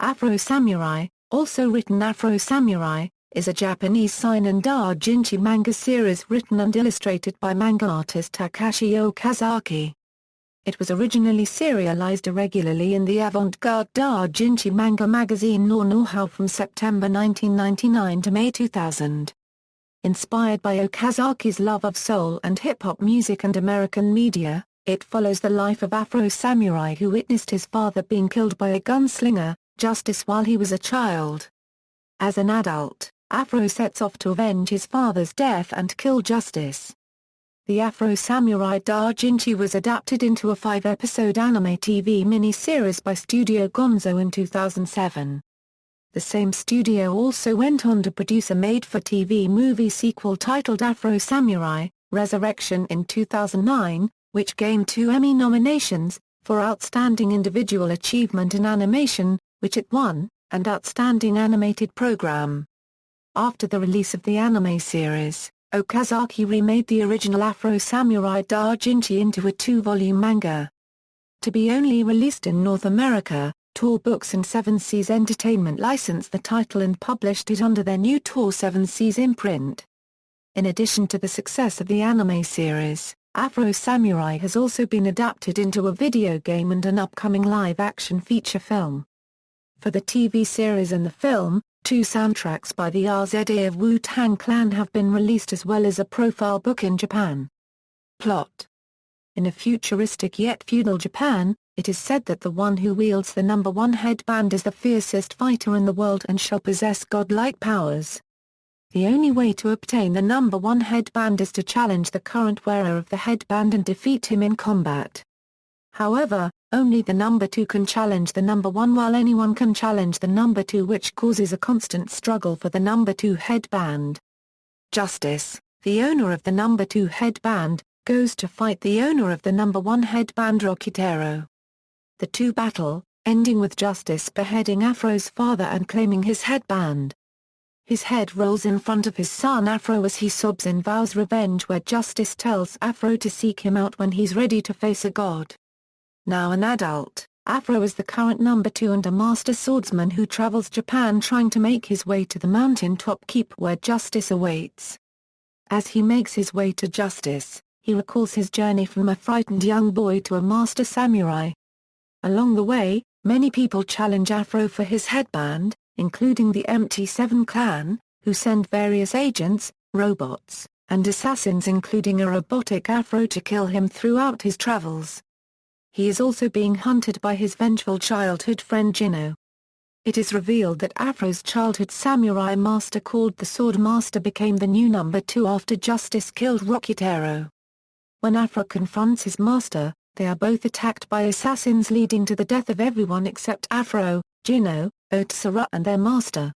Afro Samurai, also written Afro Samurai, is a Japanese seinen dōjinshi manga series written and illustrated by manga artist Takashi Okazaki. It was originally serialized irregularly in the avant-garde dōjinshi manga magazine Nou Nou Hau from September 1999 to May 2000. Inspired by Okazaki's love of soul and hip-hop music and American media, it follows the life of Afro Samurai who witnessed his father being killed by a gunslinger, Justice, while he was a child. As an adult, Afro sets off to avenge his father's death and kill Justice. The Afro Samurai dōjinshi was adapted into a 5-episode anime TV mini-series by Studio Gonzo in 2007. The same studio also went on to produce a made-for-TV movie sequel titled Afro Samurai, Resurrection in 2009, which gained 2 Emmy nominations, for Outstanding Individual Achievement in Animation, which it won, and Outstanding Animated Program. After the release of the anime series, Okazaki remade the original Afro Samurai dōjinshi into a 2-volume manga. To be only released in North America, Tor Books and 7 Seas Entertainment licensed the title and published it under their new Tor 7 Seas imprint. In addition to the success of the anime series, Afro Samurai has also been adapted into a video game and an upcoming live-action feature film. For the TV series and the film, 2 soundtracks by the RZA of Wu-Tang Clan have been released as well as a profile book in Japan. Plot: in a futuristic yet feudal Japan, it is said that the one who wields the number 1 headband is the fiercest fighter in the world and shall possess godlike powers. The only way to obtain the number 1 headband is to challenge the current wearer of the headband and defeat him in combat. However, only the number 2 can challenge the number 1 while anyone can challenge the number 2, which causes a constant struggle for the number 2 headband. Justice, the owner of the number 2 headband, goes to fight the owner of the number 1 headband Rokitaro. The 2 battle, ending with Justice beheading Afro's father and claiming his headband. His head rolls in front of his son Afro as he sobs and vows revenge, where Justice tells Afro to seek him out when he's ready to face a god. Now an adult, Afro is the current number 2 and a master swordsman who travels Japan trying to make his way to the mountain-top keep where Justice awaits. As he makes his way to Justice, he recalls his journey from a frightened young boy to a master samurai. Along the way, many people challenge Afro for his headband, including the MT7 clan, who send various agents, robots, and assassins including a robotic Afro to kill him throughout his travels. He is also being hunted by his vengeful childhood friend Jino. It is revealed that Afro's childhood samurai master called the Sword Master became the new number 2 after Justice killed Rokitaro. When Afro confronts his master, they are both attacked by assassins leading to the death of everyone except Afro, Jino, Otsura and their master.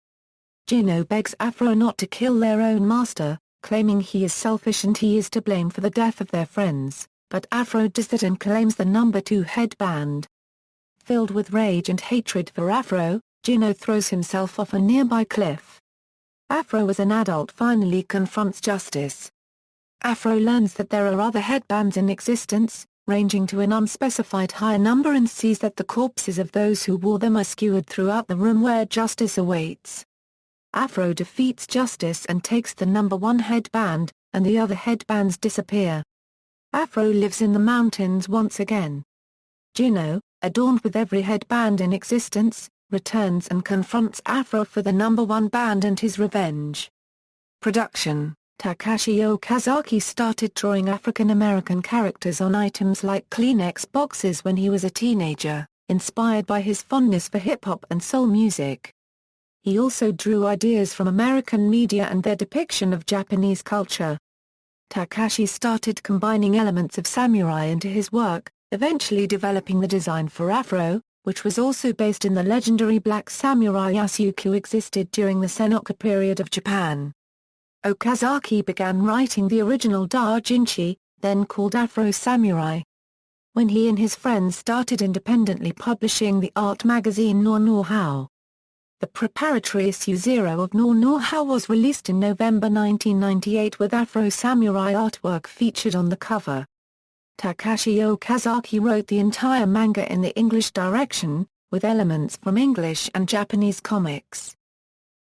Jino begs Afro not to kill their own master, claiming he is selfish and he is to blame for the death of their friends, but Afro does that and claims the number 2 headband. Filled with rage and hatred for Afro, Jino throws himself off a nearby cliff. Afro as an adult finally confronts Justice. Afro learns that there are other headbands in existence, ranging to an unspecified higher number, and sees that the corpses of those who wore them are skewered throughout the room where Justice awaits. Afro defeats Justice and takes the number 1 headband, and the other headbands disappear. Afro lives in the mountains once again. Jino, adorned with every headband in existence, returns and confronts Afro for the number 1 band and his revenge. Production: Takashi Okazaki started drawing African-American characters on items like Kleenex boxes when he was a teenager, inspired by his fondness for hip-hop and soul music. He also drew ideas from American media and their depiction of Japanese culture. Takashi started combining elements of samurai into his work, eventually developing the design for Afro, which was also based in the legendary black samurai Yasuke who existed during the Sengoku period of Japan. Okazaki began writing the original dōjinshi, then called Afro Samurai. When he and his friends started independently publishing the art magazine Nou Nou Hau. The preparatory issue 0 of Nou Nou Hau was released in November 1998 with Afro Samurai artwork featured on the cover. Takashi Okazaki wrote the entire manga in the English direction, with elements from English and Japanese comics.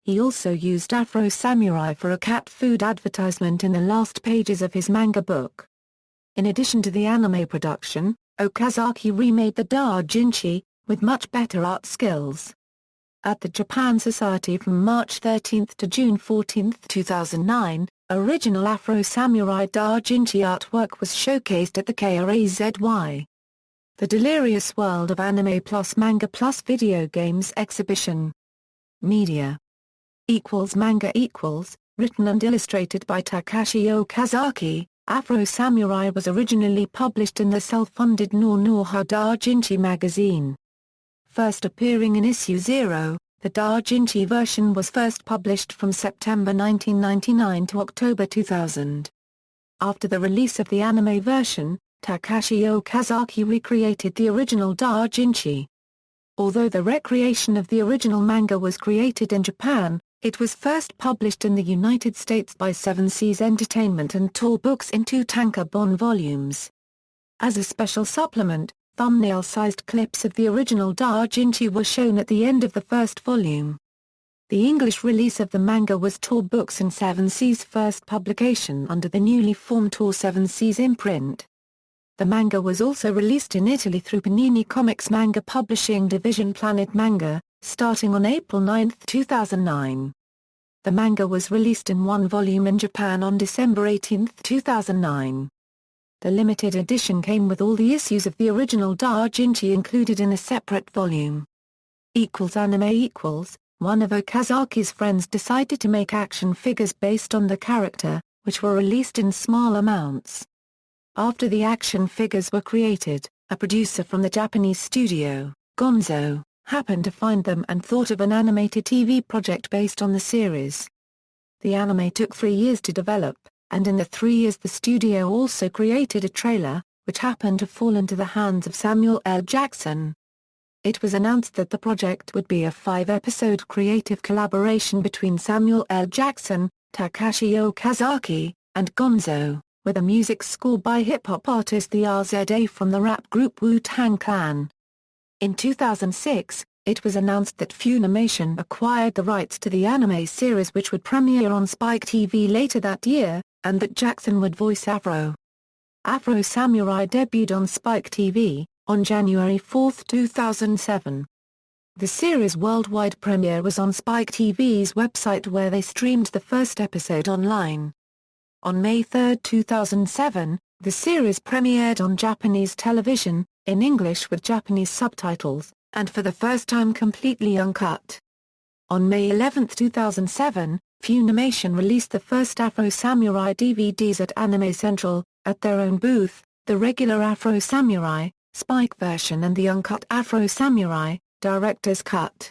He also used Afro Samurai for a cat food advertisement in the last pages of his manga book. In addition to the anime production, Okazaki remade the dōjinshi, with much better art skills. At the Japan Society from March 13 to June 14, 2009, original Afro Samurai dōjinshi artwork was showcased at the KRAZY. The Delirious World of Anime plus Manga plus Video Games exhibition. Media. Manga written and illustrated by Takashi Okazaki, Afro Samurai was originally published in the self-funded Nou Nou Hau dōjinshi magazine. First appearing in issue 0, the dōjinshi version was first published from September 1999 to October 2000. After the release of the anime version, Takashi Okazaki recreated the original dōjinshi. Although the recreation of the original manga was created in Japan, it was first published in the United States by Seven Seas Entertainment and Tor Books in 2 tankobon volumes. As a special supplement, thumbnail-sized clips of the original dōjinshi were shown at the end of the first volume. The English release of the manga was Tor Books and Seven Seas' first publication under the newly formed Tor Seven Seas imprint. The manga was also released in Italy through Panini Comics manga publishing division Planet Manga, starting on April 9, 2009. The manga was released in 1 volume in Japan on December 18, 2009. The limited edition came with all the issues of the original dōjinshi included in a separate volume. Anime. One of Okazaki's friends decided to make action figures based on the character, which were released in small amounts. After the action figures were created, a producer from the Japanese studio, Gonzo, happened to find them and thought of an animated TV project based on the series. The anime took 3 years to develop, and in the 3 years the studio also created a trailer, which happened to fall into the hands of Samuel L. Jackson. It was announced that the project would be a 5-episode creative collaboration between Samuel L. Jackson, Takashi Okazaki, and Gonzo, with a music score by hip-hop artist the RZA from the rap group Wu-Tang Clan. In 2006, it was announced that Funimation acquired the rights to the anime series which would premiere on Spike TV later that year, and that Jackson would voice Afro. Afro Samurai debuted on Spike TV, on January 4, 2007. The series' worldwide premiere was on Spike TV's website where they streamed the first episode online. On May 3, 2007, the series premiered on Japanese television, in English with Japanese subtitles, and for the first time completely uncut. On May 11, 2007, Funimation released the first Afro Samurai DVDs at Anime Central, at their own booth, the regular Afro Samurai, Spike version and the uncut Afro Samurai, Director's Cut.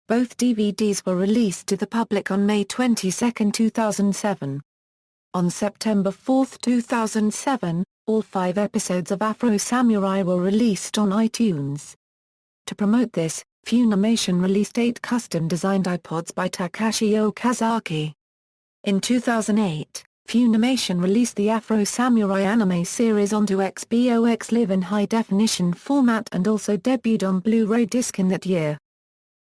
Both DVDs were released to the public on May 22, 2007. On September 4, 2007, all 5 episodes of Afro Samurai were released on iTunes. To promote this, Funimation released 8 custom-designed iPods by Takashi Okazaki. In 2008, Funimation released the Afro Samurai anime series onto Xbox Live in high-definition format and also debuted on Blu-ray disc in that year.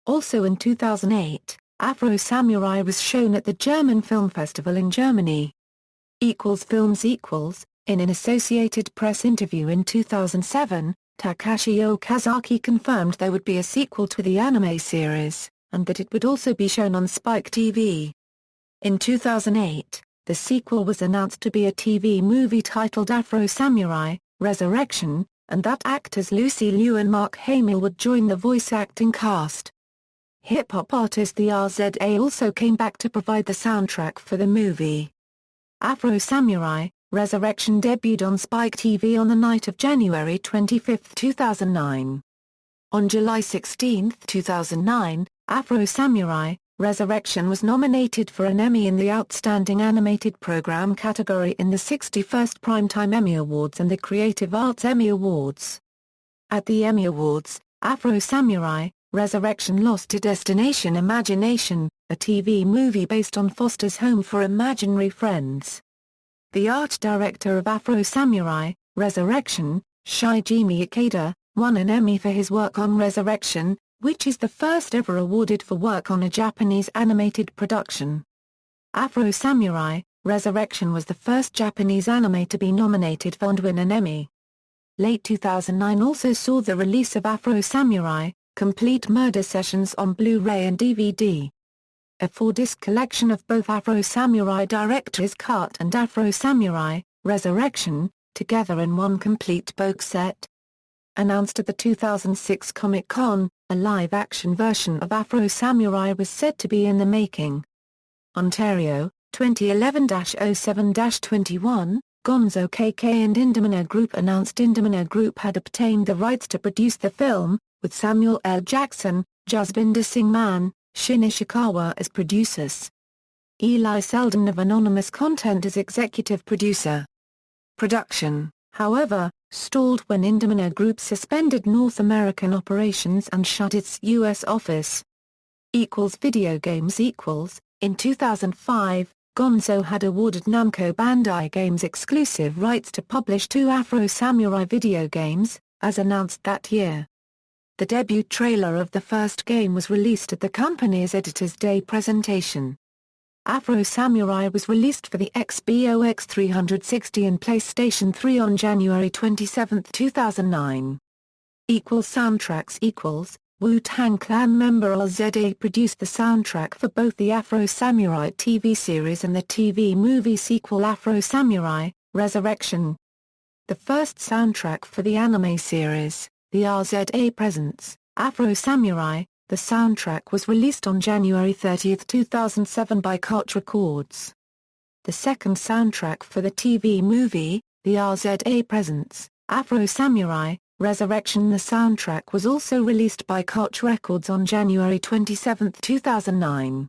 Also in 2008, Afro Samurai was shown at the German Film Festival in Germany. Films. In an Associated Press interview in 2007, Takashi Okazaki confirmed there would be a sequel to the anime series, and that it would also be shown on Spike TV. In 2008, the sequel was announced to be a TV movie titled Afro Samurai, Resurrection, and that actors Lucy Liu and Mark Hamill would join the voice acting cast. Hip-hop artist the RZA also came back to provide the soundtrack for the movie. Afro Samurai, Resurrection debuted on Spike TV on the night of January 25, 2009. On July 16, 2009, Afro Samurai, Resurrection was nominated for an Emmy in the Outstanding Animated Program category in the 61st Primetime Emmy Awards and the Creative Arts Emmy Awards. At the Emmy Awards, Afro Samurai, Resurrection lost to Destination Imagination, a TV movie based on Foster's Home for Imaginary Friends. The art director of Afro Samurai, Resurrection, Shigeru Ikeda, won an Emmy for his work on Resurrection, which is the first ever awarded for work on a Japanese animated production. Afro Samurai, Resurrection was the first Japanese anime to be nominated for and win an Emmy. Late 2009 also saw the release of Afro Samurai, Complete Murder Sessions on Blu-ray and DVD. A 4-disc collection of both Afro Samurai Director's Cut and Afro Samurai, Resurrection, together in one complete box set. Announced at the 2006 Comic-Con, a live-action version of Afro Samurai was said to be in the making. Ontario, 2011-07-21, Gonzo KK and Indemina Group announced Indemina Group had obtained the rights to produce the film, with Samuel L. Jackson, Jasbinder Singh Mann, Shin Ishikawa as producers. Eli Seldon of Anonymous Content as executive producer. Production, however, stalled when Indemina Group suspended North American operations and shut its U.S. office. Video games. In 2005, Gonzo had awarded Namco Bandai Games exclusive rights to publish 2 Afro Samurai video games, as announced that year. The debut trailer of the first game was released at the company's Editors' Day presentation. Afro Samurai was released for the Xbox 360 and PlayStation 3 on January 27, 2009. Soundtracks. Wu-Tang Clan member RZA produced the soundtrack for both the Afro Samurai TV series and the TV movie sequel Afro Samurai, Resurrection. The first soundtrack for the anime series, The RZA Presents, Afro Samurai, the soundtrack was released on January 30, 2007 by Koch Records. The second soundtrack for the TV movie, The RZA Presents, Afro Samurai, Resurrection. The soundtrack was also released by Koch Records on January 27, 2009.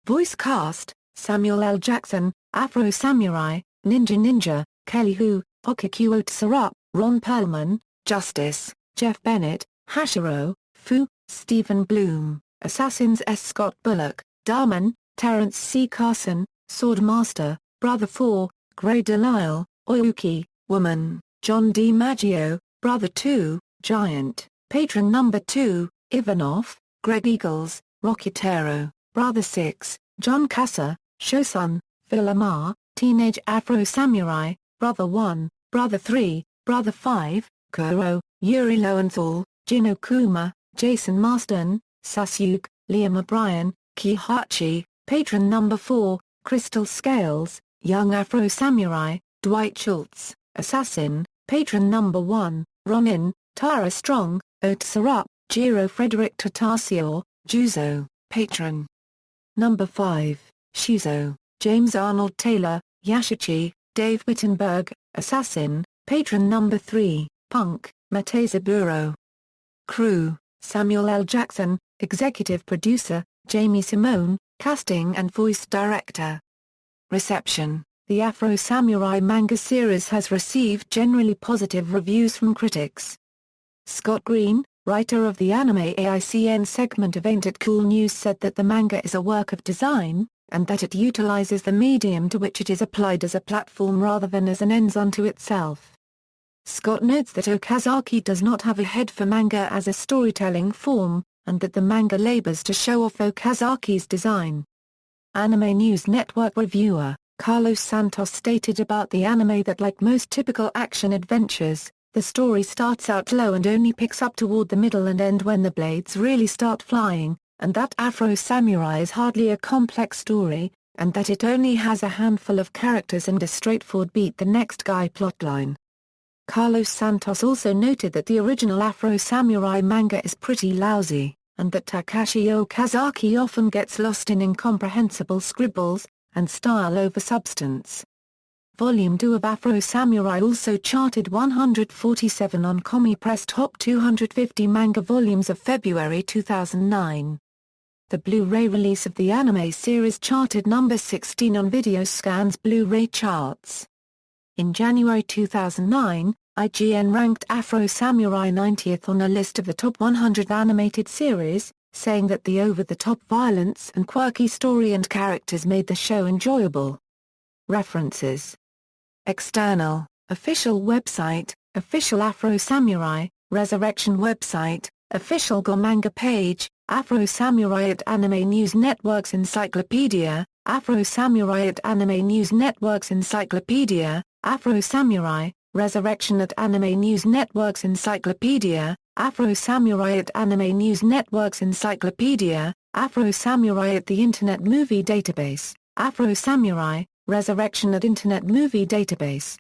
Voice cast: Samuel L. Jackson, Afro Samurai, Ninja, Kelly Hu, Okikuo Tsurup, Ron Perlman, Justice, Jeff Bennett, Hashiro, Fu, Stephen Bloom, Assassins S. Scott Bullock, Darman, Terrence C. Carson, Swordmaster, Brother 4, Gray Delisle, Oyuki, Woman, John D. Maggio, Brother 2, Giant, Patron Number 2, Ivanov, Greg Eagles, Rocketero, Brother 6, John Casa, Shosun, Phil Amar, Teenage Afro Samurai, Brother 1, Brother 3, Brother 5, Kuro, Yuri Lowenthal, Jin Okuma, Jason Marsden, Sasuke, Liam O'Brien, Kihachi, Patron Number 4, Crystal Scales, Young Afro Samurai, Dwight Schultz, Assassin, Patron Number 1, Ronin, Tara Strong, Otsurup, Jiro Frederick Tatasio, Juzo, Patron Number 5, Shuzo, James Arnold Taylor, Yashichi, Dave Wittenberg, Assassin, Patron Number 3, Punk, Matezaburo. Crew: Samuel L. Jackson, Executive Producer, Jamie Simone, Casting and Voice Director. Reception: The Afro Samurai manga series has received generally positive reviews from critics. Scott Green, writer of the Anime AICN segment of Ain't It Cool News, said that the manga is a work of design, and that it utilizes the medium to which it is applied as a platform rather than as an ends unto itself. Scott notes that Okazaki does not have a head for manga as a storytelling form, and that the manga labors to show off Okazaki's design. Anime News Network reviewer Carlos Santos stated about the anime that, like most typical action adventures, the story starts out low and only picks up toward the middle and end when the blades really start flying, and that Afro Samurai is hardly a complex story, and that it only has a handful of characters and a straightforward beat-the-next-guy plotline. Carlos Santos also noted that the original Afro Samurai manga is pretty lousy, and that Takashi Okazaki often gets lost in incomprehensible scribbles, and style over substance. Volume 2 of Afro Samurai also charted 147 on Komi-Press Top 250 manga volumes of February 2009. The Blu-ray release of the anime series charted number 16 on Videoscan's Blu-ray charts. In January 2009, IGN ranked Afro Samurai 90th on a list of the top 100 animated series, saying that the over-the-top violence and quirky story and characters made the show enjoyable. References: External, official website, official Afro Samurai, Resurrection website, Official Go Manga page, Afro Samurai at Anime News Network's Encyclopedia, Afro Samurai at Anime News Network's Encyclopedia, Afro Samurai, Resurrection at Anime News Network's Encyclopedia, Afro Samurai at Anime News Network's Encyclopedia, Afro Samurai at the Internet Movie Database, Afro Samurai, Resurrection at Internet Movie Database.